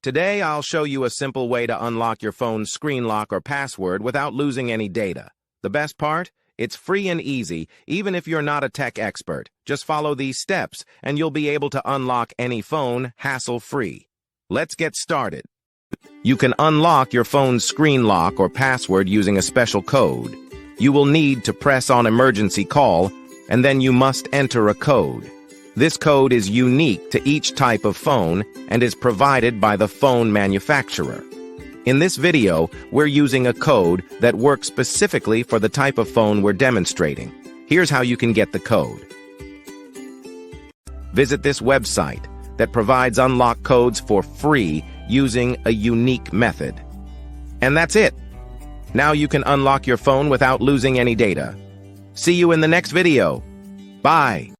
Today, I'll show you a simple way to unlock your phone's screen lock or password without losing any data. The best part? It's free and easy, even if you're not a tech expert. Just follow these steps, and you'll be able to unlock any phone hassle-free. Let's get started. You can unlock your phone's screen lock or password using a special code. You will need to press on emergency call, and then you must enter a code. This code is unique to each type of phone and is provided by the phone manufacturer. In this video, we're using a code that works specifically for the type of phone we're demonstrating. Here's how you can get the code. Visit this website that provides unlock codes for free using a unique method. And that's it. Now you can unlock your phone without losing any data. See you in the next video. Bye.